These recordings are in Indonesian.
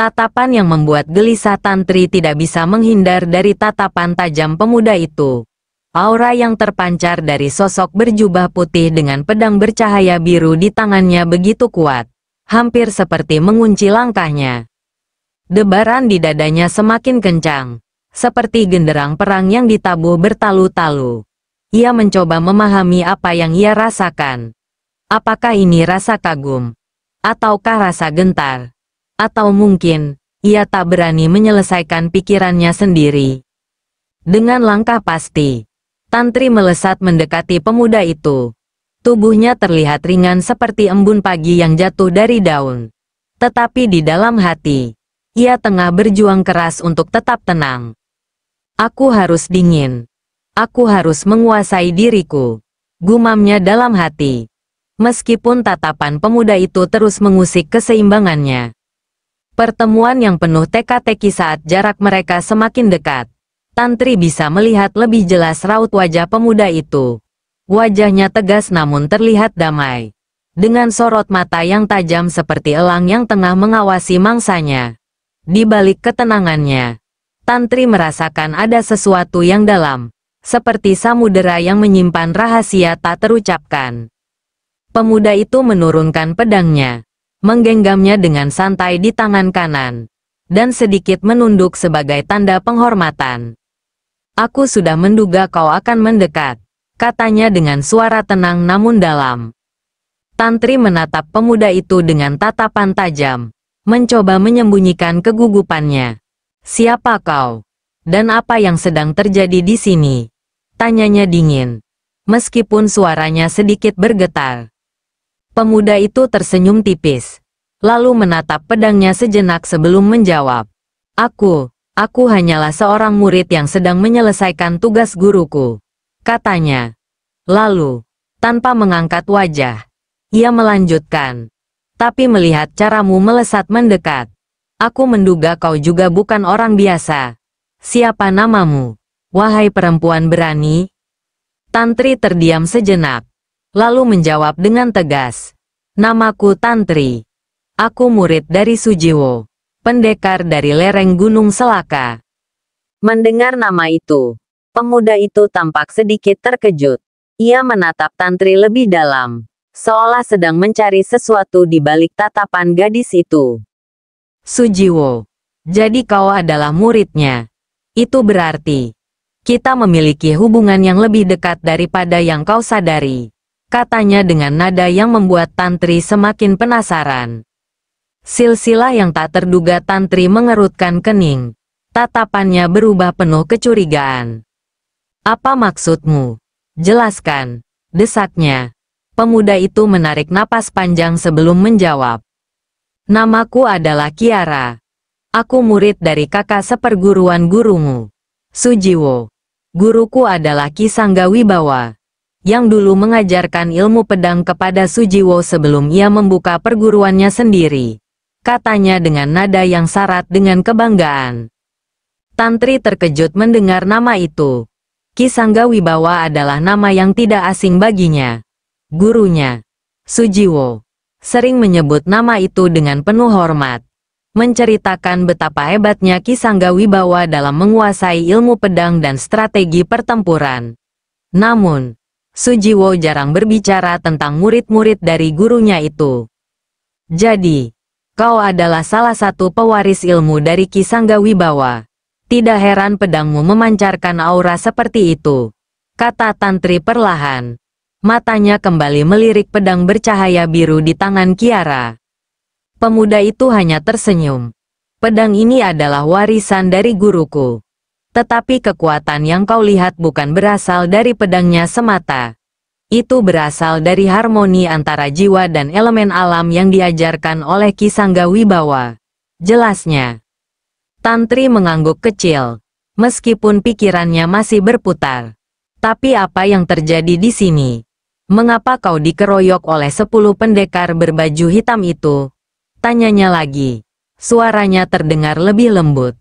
Tatapan yang membuat gelisah Tantri tidak bisa menghindar dari tatapan tajam pemuda itu. Aura yang terpancar dari sosok berjubah putih dengan pedang bercahaya biru di tangannya begitu kuat, hampir seperti mengunci langkahnya. Debaran di dadanya semakin kencang, seperti genderang perang yang ditabuh bertalu-talu. Ia mencoba memahami apa yang ia rasakan. Apakah ini rasa kagum? Ataukah rasa gentar? Atau mungkin, ia tak berani menyelesaikan pikirannya sendiri. Dengan langkah pasti, Tantri melesat mendekati pemuda itu. Tubuhnya terlihat ringan seperti embun pagi yang jatuh dari daun. Tetapi di dalam hati, ia tengah berjuang keras untuk tetap tenang. Aku harus dingin. Aku harus menguasai diriku, gumamnya dalam hati. Meskipun tatapan pemuda itu terus mengusik keseimbangannya. Pertemuan yang penuh teka-teki saat jarak mereka semakin dekat. Tantri bisa melihat lebih jelas raut wajah pemuda itu. Wajahnya tegas namun terlihat damai. Dengan sorot mata yang tajam seperti elang yang tengah mengawasi mangsanya. Di balik ketenangannya, Tantri merasakan ada sesuatu yang dalam. Seperti samudera yang menyimpan rahasia tak terucapkan. Pemuda itu menurunkan pedangnya. Menggenggamnya dengan santai di tangan kanan, dan sedikit menunduk sebagai tanda penghormatan. Aku sudah menduga kau akan mendekat, katanya dengan suara tenang namun dalam. Tantri menatap pemuda itu dengan tatapan tajam, mencoba menyembunyikan kegugupannya. Siapa kau? Dan apa yang sedang terjadi di sini? Tanyanya dingin, meskipun suaranya sedikit bergetar. Pemuda itu tersenyum tipis, lalu menatap pedangnya sejenak sebelum menjawab. Aku hanyalah seorang murid yang sedang menyelesaikan tugas guruku, katanya. Lalu, tanpa mengangkat wajah, ia melanjutkan. Tapi melihat caramu melesat mendekat, aku menduga kau juga bukan orang biasa. Siapa namamu, wahai perempuan berani? Tantri terdiam sejenak. Lalu menjawab dengan tegas. Namaku Tantri. Aku murid dari Sujiwo, pendekar dari lereng Gunung Selaka. Mendengar nama itu, pemuda itu tampak sedikit terkejut. Ia menatap Tantri lebih dalam, seolah sedang mencari sesuatu di balik tatapan gadis itu. Sujiwo, jadi kau adalah muridnya. Itu berarti, kita memiliki hubungan yang lebih dekat daripada yang kau sadari. Katanya dengan nada yang membuat Tantri semakin penasaran. Silsilah yang tak terduga Tantri mengerutkan kening. Tatapannya berubah penuh kecurigaan. Apa maksudmu? Jelaskan, desaknya. Pemuda itu menarik napas panjang sebelum menjawab. Namaku adalah Kiara. Aku murid dari kakak seperguruan gurumu, Sujiwo. Guruku adalah Ki Sangga Wibawa, yang dulu mengajarkan ilmu pedang kepada Sujiwo sebelum ia membuka perguruannya sendiri. Katanya dengan nada yang syarat dengan kebanggaan. Tantri terkejut mendengar nama itu. Ki Sangga Wibawa adalah nama yang tidak asing baginya. Gurunya, Sujiwo, sering menyebut nama itu dengan penuh hormat. Menceritakan betapa hebatnya Ki Sangga Wibawa dalam menguasai ilmu pedang dan strategi pertempuran. Namun, Sujiwo jarang berbicara tentang murid-murid dari gurunya itu. Jadi, kau adalah salah satu pewaris ilmu dari Ki Sangga Wibawa. Tidak heran pedangmu memancarkan aura seperti itu, kata Tantri perlahan. Matanya kembali melirik pedang bercahaya biru di tangan Kiara. Pemuda itu hanya tersenyum. Pedang ini adalah warisan dari guruku. Tetapi kekuatan yang kau lihat bukan berasal dari pedangnya semata. Itu berasal dari harmoni antara jiwa dan elemen alam yang diajarkan oleh Ki Sangga Wibawa. Jelasnya. Tantri mengangguk kecil, meskipun pikirannya masih berputar. Tapi apa yang terjadi di sini? Mengapa kau dikeroyok oleh 10 pendekar berbaju hitam itu? Tanyanya lagi. Suaranya terdengar lebih lembut.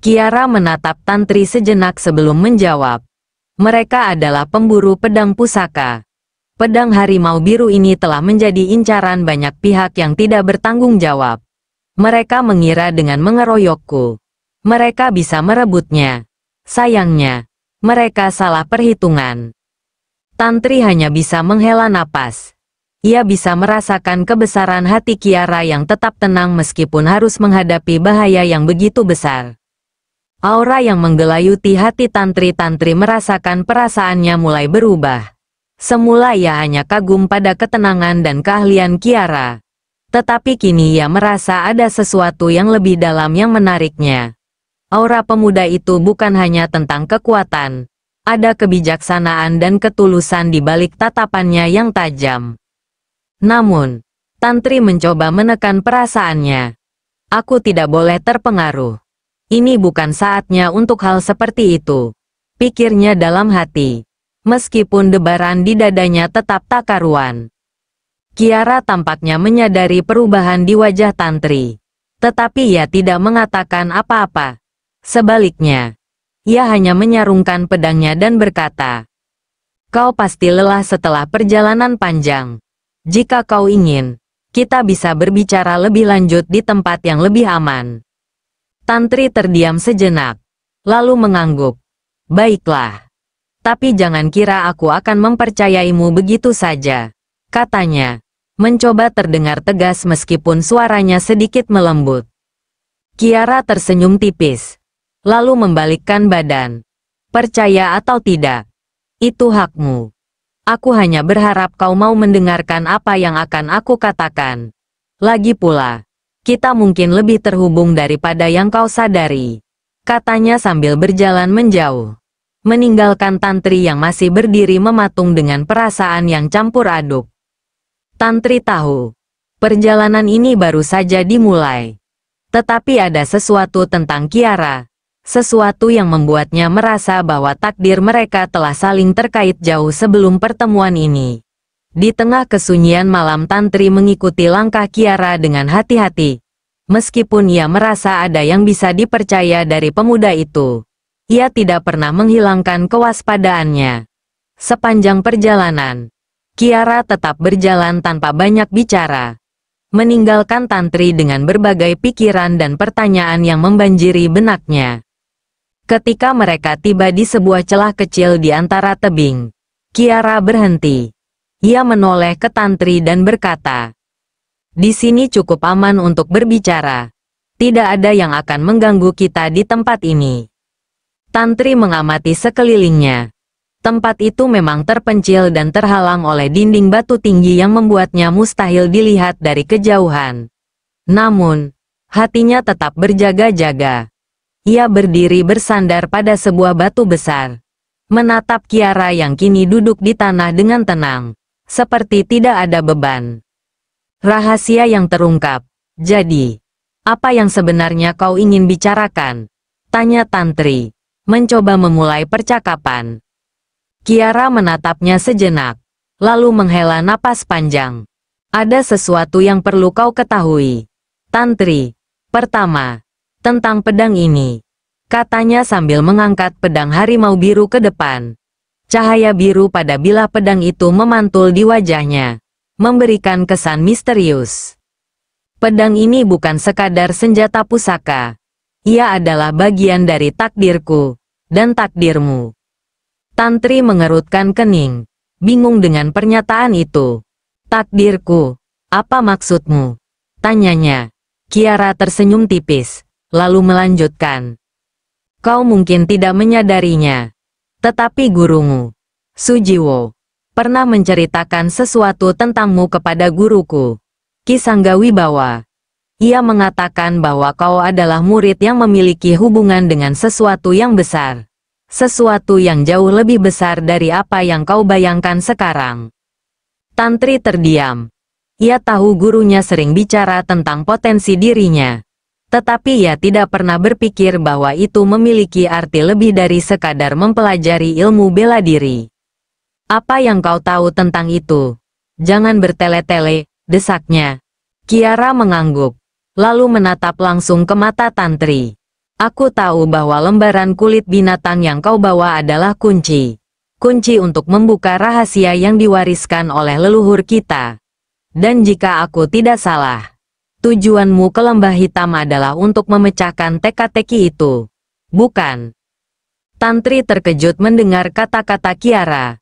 Kiara menatap Tantri sejenak sebelum menjawab. Mereka adalah pemburu pedang pusaka. Pedang harimau biru ini telah menjadi incaran banyak pihak yang tidak bertanggung jawab. Mereka mengira dengan mengeroyokku, mereka bisa merebutnya. Sayangnya, mereka salah perhitungan. Tantri hanya bisa menghela napas. Ia bisa merasakan kebesaran hati Kiara yang tetap tenang meskipun harus menghadapi bahaya yang begitu besar. Aura yang menggelayuti hati Tantri merasakan perasaannya mulai berubah. Semula ia hanya kagum pada ketenangan dan keahlian Kiara. Tetapi kini ia merasa ada sesuatu yang lebih dalam yang menariknya. Aura pemuda itu bukan hanya tentang kekuatan. Ada kebijaksanaan dan ketulusan di balik tatapannya yang tajam. Namun, Tantri mencoba menekan perasaannya. Aku tidak boleh terpengaruh. Ini bukan saatnya untuk hal seperti itu, pikirnya dalam hati. Meskipun debaran di dadanya tetap tak karuan. Kiara tampaknya menyadari perubahan di wajah Tantri. Tetapi ia tidak mengatakan apa-apa. Sebaliknya, ia hanya menyarungkan pedangnya dan berkata, "Kau pasti lelah setelah perjalanan panjang. Jika kau ingin, kita bisa berbicara lebih lanjut di tempat yang lebih aman." Tantri terdiam sejenak, lalu mengangguk. "Baiklah. Tapi jangan kira aku akan mempercayaimu begitu saja," katanya, mencoba terdengar tegas meskipun suaranya sedikit melembut. Kiara tersenyum tipis, lalu membalikkan badan. "Percaya atau tidak, itu hakmu. Aku hanya berharap kau mau mendengarkan apa yang akan aku katakan. Lagi pula, kita mungkin lebih terhubung daripada yang kau sadari," katanya sambil berjalan menjauh. Meninggalkan Tantri yang masih berdiri mematung dengan perasaan yang campur aduk. Tantri tahu, perjalanan ini baru saja dimulai. Tetapi ada sesuatu tentang Kiara. Sesuatu yang membuatnya merasa bahwa takdir mereka telah saling terkait jauh sebelum pertemuan ini. Di tengah kesunyian malam Tantri mengikuti langkah Kiara dengan hati-hati. Meskipun ia merasa ada yang bisa dipercaya dari pemuda itu, ia tidak pernah menghilangkan kewaspadaannya. Sepanjang perjalanan, Kiara tetap berjalan tanpa banyak bicara. Meninggalkan Tantri dengan berbagai pikiran dan pertanyaan yang membanjiri benaknya. Ketika mereka tiba di sebuah celah kecil di antara tebing, Kiara berhenti. Ia menoleh ke Tantri dan berkata, "Di sini cukup aman untuk berbicara. Tidak ada yang akan mengganggu kita di tempat ini." Tantri mengamati sekelilingnya. Tempat itu memang terpencil dan terhalang oleh dinding batu tinggi yang membuatnya mustahil dilihat dari kejauhan. Namun, hatinya tetap berjaga-jaga. Ia berdiri bersandar pada sebuah batu besar, menatap Kiara yang kini duduk di tanah dengan tenang, seperti tidak ada beban. "Rahasia yang terungkap. Jadi, apa yang sebenarnya kau ingin bicarakan?" tanya Tantri, mencoba memulai percakapan. Kiara menatapnya sejenak, lalu menghela napas panjang. "Ada sesuatu yang perlu kau ketahui, Tantri. Pertama, tentang pedang ini," katanya sambil mengangkat pedang harimau biru ke depan. Cahaya biru pada bilah pedang itu memantul di wajahnya, memberikan kesan misterius. "Pedang ini bukan sekadar senjata pusaka. Ia adalah bagian dari takdirku, dan takdirmu." Tantri mengerutkan kening, bingung dengan pernyataan itu. "Takdirku, apa maksudmu?" tanyanya. Kiara tersenyum tipis, lalu melanjutkan, "Kau mungkin tidak menyadarinya, tetapi gurumu, Sujiwo, pernah menceritakan sesuatu tentangmu kepada guruku, Ki Sanggawibawa. Ia mengatakan bahwa kau adalah murid yang memiliki hubungan dengan sesuatu yang besar. Sesuatu yang jauh lebih besar dari apa yang kau bayangkan sekarang." Tantri terdiam. Ia tahu gurunya sering bicara tentang potensi dirinya. Tetapi ia tidak pernah berpikir bahwa itu memiliki arti lebih dari sekadar mempelajari ilmu bela diri. "Apa yang kau tahu tentang itu? Jangan bertele-tele," desaknya. Kiara mengangguk, lalu menatap langsung ke mata Tantri. "Aku tahu bahwa lembaran kulit binatang yang kau bawa adalah kunci. Kunci untuk membuka rahasia yang diwariskan oleh leluhur kita. Dan jika aku tidak salah, Tujuanmu ke lembah hitam adalah untuk memecahkan teka-teki itu, bukan? Tantri terkejut mendengar kata-kata Kiara.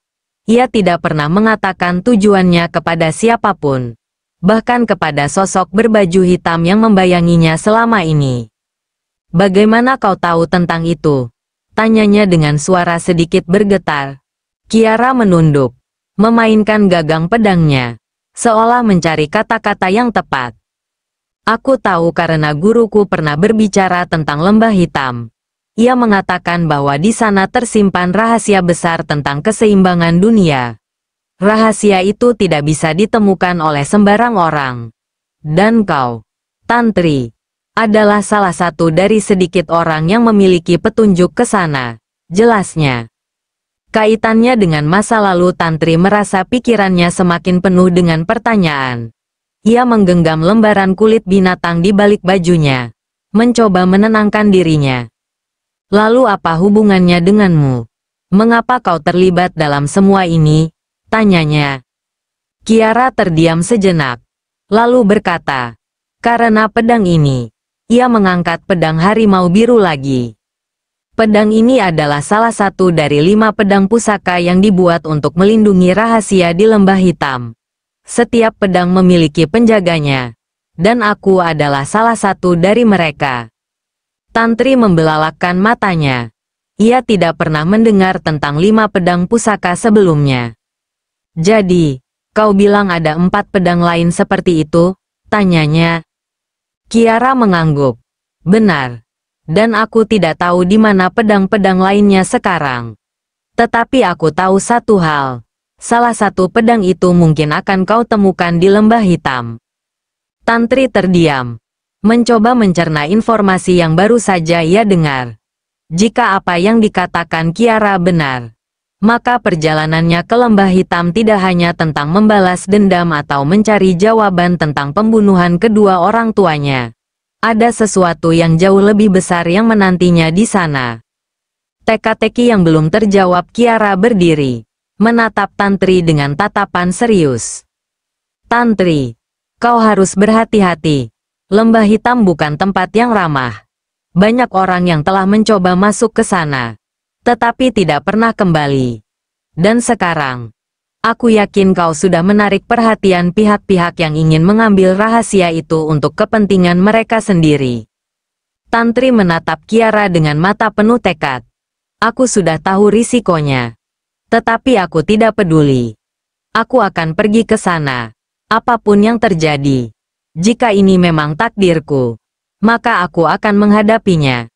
Ia tidak pernah mengatakan tujuannya kepada siapapun, bahkan kepada sosok berbaju hitam yang membayanginya selama ini. Bagaimana kau tahu tentang itu? Tanyanya dengan suara sedikit bergetar. Kiara menunduk, memainkan gagang pedangnya, seolah mencari kata-kata yang tepat. Aku tahu karena guruku pernah berbicara tentang lembah hitam. Ia mengatakan bahwa di sana tersimpan rahasia besar tentang keseimbangan dunia. Rahasia itu tidak bisa ditemukan oleh sembarang orang. Dan kau, Tantri, adalah salah satu dari sedikit orang yang memiliki petunjuk ke sana. Jelasnya. Kaitannya dengan masa lalu Tantri merasa pikirannya semakin penuh dengan pertanyaan. Ia menggenggam lembaran kulit binatang di balik bajunya, mencoba menenangkan dirinya. Lalu apa hubungannya denganmu? Mengapa kau terlibat dalam semua ini? Tanyanya. Kiara terdiam sejenak, lalu berkata, karena pedang ini. Ia mengangkat pedang harimau biru lagi. Pedang ini adalah salah satu dari 5 pedang pusaka yang dibuat untuk melindungi rahasia di lembah hitam. Setiap pedang memiliki penjaganya, dan aku adalah salah satu dari mereka. Tantri membelalakkan matanya. Ia tidak pernah mendengar tentang 5 pedang pusaka sebelumnya. Jadi, kau bilang ada 4 pedang lain seperti itu? Tanyanya. Kiara mengangguk. Benar. Dan aku tidak tahu di mana pedang-pedang lainnya sekarang. Tetapi aku tahu satu hal. Salah satu pedang itu mungkin akan kau temukan di lembah hitam. Tantri terdiam, mencoba mencerna informasi yang baru saja ia dengar. Jika apa yang dikatakan Kiara benar, maka perjalanannya ke lembah hitam tidak hanya tentang membalas dendam atau mencari jawaban tentang pembunuhan kedua orang tuanya. Ada sesuatu yang jauh lebih besar yang menantinya di sana. Teka-teki yang belum terjawab. Kiara berdiri, menatap Tantri dengan tatapan serius. Tantri, kau harus berhati-hati. Lembah hitam bukan tempat yang ramah. Banyak orang yang telah mencoba masuk ke sana, tetapi tidak pernah kembali. Dan sekarang, aku yakin kau sudah menarik perhatian pihak-pihak yang ingin mengambil rahasia itu untuk kepentingan mereka sendiri. Tantri menatap Kiara dengan mata penuh tekad. Aku sudah tahu risikonya. Tetapi aku tidak peduli. Aku akan pergi ke sana, apapun yang terjadi. Jika ini memang takdirku, maka aku akan menghadapinya.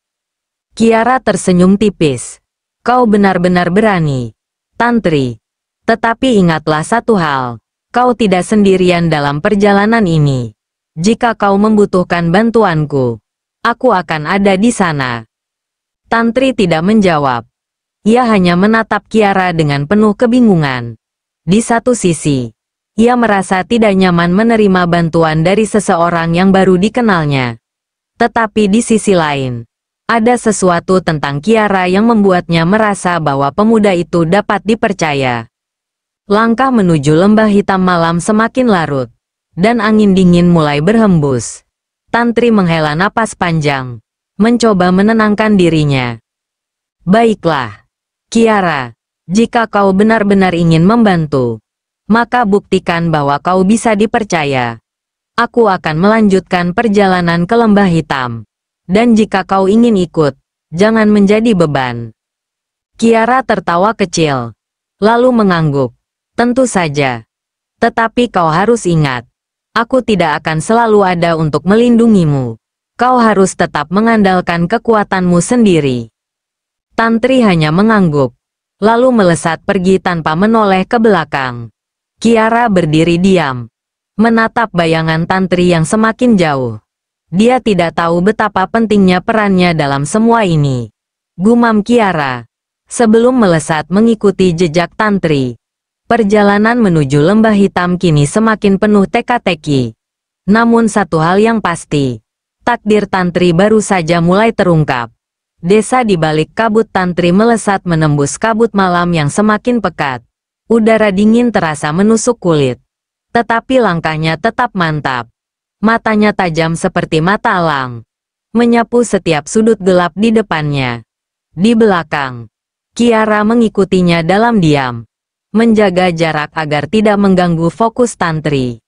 Kiara tersenyum tipis. Kau benar-benar berani, Tantri. Tetapi ingatlah satu hal, kau tidak sendirian dalam perjalanan ini. Jika kau membutuhkan bantuanku, aku akan ada di sana. Tantri tidak menjawab. Ia hanya menatap Kiara dengan penuh kebingungan. Di satu sisi, ia merasa tidak nyaman menerima bantuan dari seseorang yang baru dikenalnya. Tetapi di sisi lain, ada sesuatu tentang Kiara yang membuatnya merasa bahwa pemuda itu dapat dipercaya. Langkah menuju lembah hitam malam semakin larut, dan angin dingin mulai berhembus. Tantri menghela napas panjang, mencoba menenangkan dirinya. Baiklah, Kiara, jika kau benar-benar ingin membantu, maka buktikan bahwa kau bisa dipercaya. Aku akan melanjutkan perjalanan ke lembah hitam. Dan jika kau ingin ikut, jangan menjadi beban. Kiara tertawa kecil, lalu mengangguk. Tentu saja. Tetapi kau harus ingat, aku tidak akan selalu ada untuk melindungimu. Kau harus tetap mengandalkan kekuatanmu sendiri. Tantri hanya mengangguk, lalu melesat pergi tanpa menoleh ke belakang. Kiara berdiri diam, menatap bayangan Tantri yang semakin jauh. Dia tidak tahu betapa pentingnya perannya dalam semua ini. Gumam Kiara, sebelum melesat mengikuti jejak Tantri. Perjalanan menuju lembah hitam kini semakin penuh teka-teki. Namun satu hal yang pasti, takdir Tantri baru saja mulai terungkap. Desa di balik kabut Tantri melesat menembus kabut malam yang semakin pekat. Udara dingin terasa menusuk kulit. Tetapi langkahnya tetap mantap. Matanya tajam seperti mata elang, menyapu setiap sudut gelap di depannya. Di belakang, Kiara mengikutinya dalam diam, menjaga jarak agar tidak mengganggu fokus Tantri.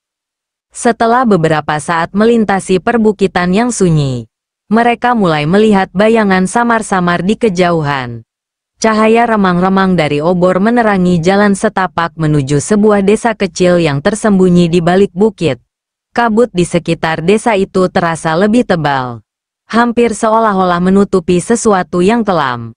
Setelah beberapa saat melintasi perbukitan yang sunyi, mereka mulai melihat bayangan samar-samar di kejauhan. Cahaya remang-remang dari obor menerangi jalan setapak menuju sebuah desa kecil yang tersembunyi di balik bukit. Kabut di sekitar desa itu terasa lebih tebal, hampir seolah-olah menutupi sesuatu yang kelam.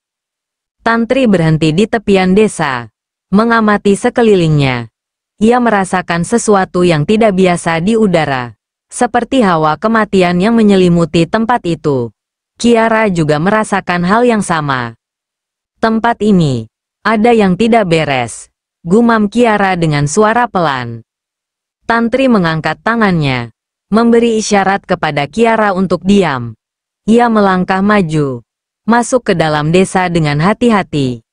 Tantri berhenti di tepian desa, mengamati sekelilingnya. Ia merasakan sesuatu yang tidak biasa di udara, seperti hawa kematian yang menyelimuti tempat itu. Kiara juga merasakan hal yang sama. Tempat ini, ada yang tidak beres, gumam Kiara dengan suara pelan. Tantri mengangkat tangannya, memberi isyarat kepada Kiara untuk diam. Ia melangkah maju, masuk ke dalam desa dengan hati-hati.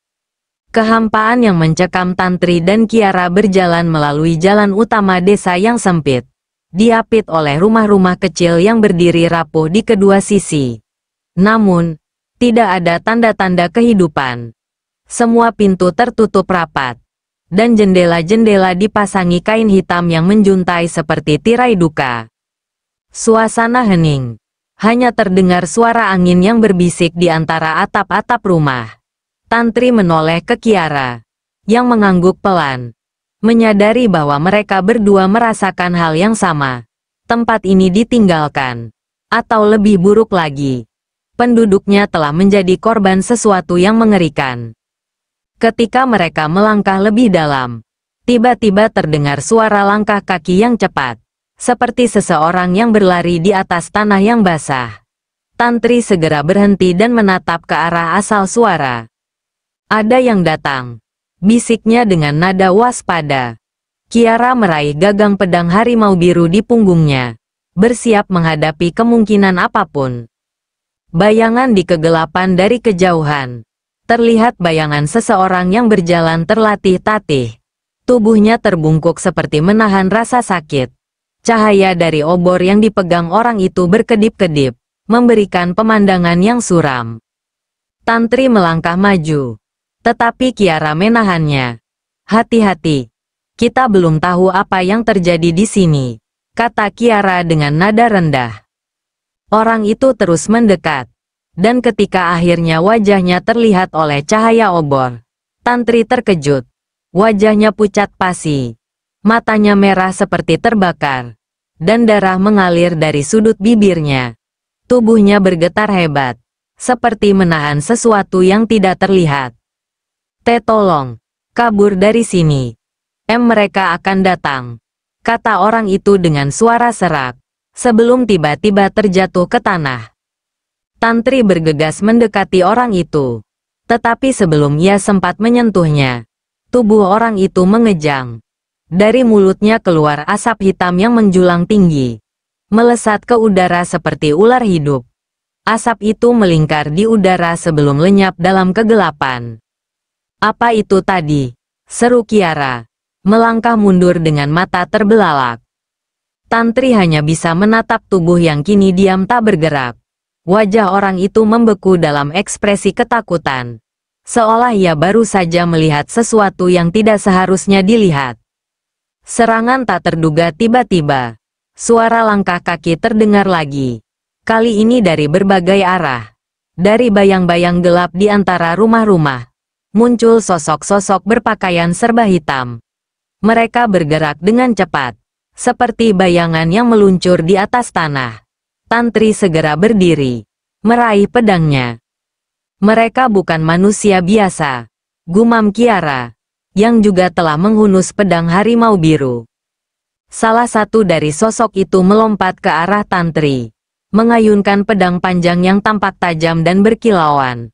Kehampaan yang mencekam Tantri dan Kiara berjalan melalui jalan utama desa yang sempit, diapit oleh rumah-rumah kecil yang berdiri rapuh di kedua sisi. Namun, tidak ada tanda-tanda kehidupan. Semua pintu tertutup rapat, dan jendela-jendela dipasangi kain hitam yang menjuntai seperti tirai duka. Suasana hening. Hanya terdengar suara angin yang berbisik di antara atap-atap rumah. Tantri menoleh ke Kiara, yang mengangguk pelan, menyadari bahwa mereka berdua merasakan hal yang sama. Tempat ini ditinggalkan, atau lebih buruk lagi, penduduknya telah menjadi korban sesuatu yang mengerikan. Ketika mereka melangkah lebih dalam, tiba-tiba terdengar suara langkah kaki yang cepat, seperti seseorang yang berlari di atas tanah yang basah. Tantri segera berhenti dan menatap ke arah asal suara. Ada yang datang, bisiknya dengan nada waspada. Kiara meraih gagang pedang harimau biru di punggungnya, bersiap menghadapi kemungkinan apapun. Bayangan di kegelapan dari kejauhan. Terlihat bayangan seseorang yang berjalan terlatih-tatih. Tubuhnya terbungkuk seperti menahan rasa sakit. Cahaya dari obor yang dipegang orang itu berkedip-kedip, memberikan pemandangan yang suram. Tantri melangkah maju, tetapi Kiara menahannya. Hati-hati, kita belum tahu apa yang terjadi di sini, kata Kiara dengan nada rendah. Orang itu terus mendekat. Dan ketika akhirnya wajahnya terlihat oleh cahaya obor, Tantri terkejut. Wajahnya pucat pasi, matanya merah seperti terbakar, dan darah mengalir dari sudut bibirnya. Tubuhnya bergetar hebat, seperti menahan sesuatu yang tidak terlihat. Tolong, kabur dari sini. Mereka akan datang, kata orang itu dengan suara serak, sebelum tiba-tiba terjatuh ke tanah. Tantri bergegas mendekati orang itu. Tetapi sebelum ia sempat menyentuhnya, tubuh orang itu mengejang. Dari mulutnya keluar asap hitam yang menjulang tinggi, melesat ke udara seperti ular hidup. Asap itu melingkar di udara sebelum lenyap dalam kegelapan. Apa itu tadi? Seru Kiara, melangkah mundur dengan mata terbelalak. Tantri hanya bisa menatap tubuh yang kini diam tak bergerak. Wajah orang itu membeku dalam ekspresi ketakutan, seolah ia baru saja melihat sesuatu yang tidak seharusnya dilihat. Serangan tak terduga tiba-tiba. Suara langkah kaki terdengar lagi. Kali ini dari berbagai arah. Dari bayang-bayang gelap di antara rumah-rumah, muncul sosok-sosok berpakaian serba hitam. Mereka bergerak dengan cepat, seperti bayangan yang meluncur di atas tanah. Tantri segera berdiri, meraih pedangnya. Mereka bukan manusia biasa, gumam Kiara, yang juga telah menghunus pedang harimau biru. Salah satu dari sosok itu melompat ke arah Tantri, mengayunkan pedang panjang yang tampak tajam dan berkilauan.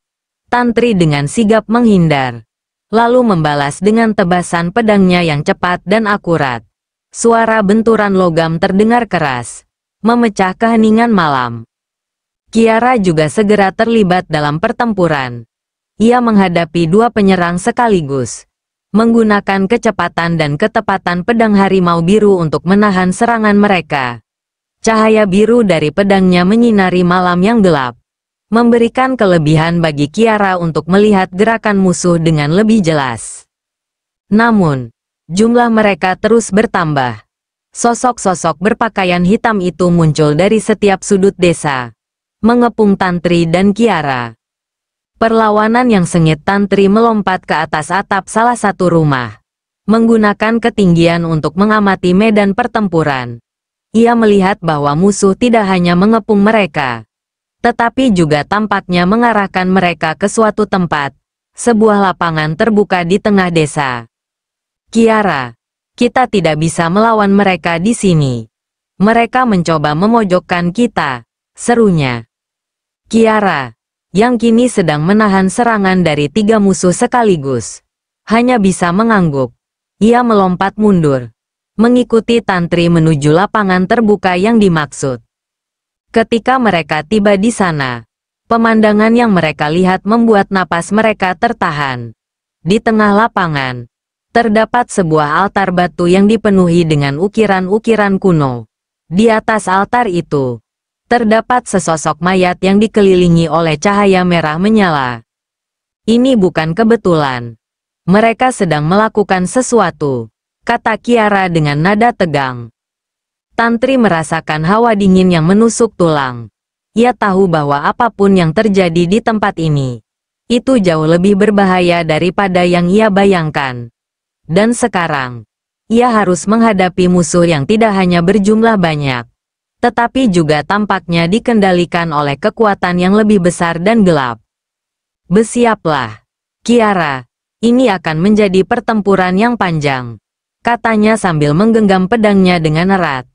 Tantri dengan sigap menghindar, lalu membalas dengan tebasan pedangnya yang cepat dan akurat. Suara benturan logam terdengar keras, memecah keheningan malam. Kiara juga segera terlibat dalam pertempuran. Ia menghadapi dua penyerang sekaligus, menggunakan kecepatan dan ketepatan pedang harimau biru untuk menahan serangan mereka. Cahaya biru dari pedangnya menyinari malam yang gelap, memberikan kelebihan bagi Kiara untuk melihat gerakan musuh dengan lebih jelas. Namun, jumlah mereka terus bertambah. Sosok-sosok berpakaian hitam itu muncul dari setiap sudut desa, mengepung Tantri dan Kiara. Perlawanan yang sengit. Tantri melompat ke atas atap salah satu rumah, menggunakan ketinggian untuk mengamati medan pertempuran. Ia melihat bahwa musuh tidak hanya mengepung mereka, tetapi juga tampaknya mengarahkan mereka ke suatu tempat, sebuah lapangan terbuka di tengah desa. Kiara, kita tidak bisa melawan mereka di sini. Mereka mencoba memojokkan kita, serunya. Kiara, yang kini sedang menahan serangan dari 3 musuh sekaligus, hanya bisa mengangguk. Ia melompat mundur, mengikuti Tantri menuju lapangan terbuka yang dimaksud. Ketika mereka tiba di sana, pemandangan yang mereka lihat membuat napas mereka tertahan. Di tengah lapangan, terdapat sebuah altar batu yang dipenuhi dengan ukiran-ukiran kuno. Di atas altar itu, terdapat sesosok mayat yang dikelilingi oleh cahaya merah menyala. Ini bukan kebetulan. Mereka sedang melakukan sesuatu, kata Kiara dengan nada tegang. Tantri merasakan hawa dingin yang menusuk tulang. Ia tahu bahwa apapun yang terjadi di tempat ini, itu jauh lebih berbahaya daripada yang ia bayangkan. Dan sekarang, ia harus menghadapi musuh yang tidak hanya berjumlah banyak, tetapi juga tampaknya dikendalikan oleh kekuatan yang lebih besar dan gelap. Bersiaplah, Kiara, ini akan menjadi pertempuran yang panjang, katanya sambil menggenggam pedangnya dengan erat.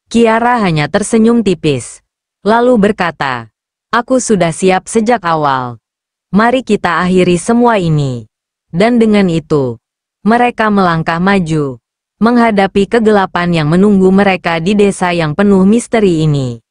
Kiara hanya tersenyum tipis, lalu berkata, aku sudah siap sejak awal. Mari kita akhiri semua ini. Dan dengan itu, mereka melangkah maju, menghadapi kegelapan yang menunggu mereka di desa yang penuh misteri ini.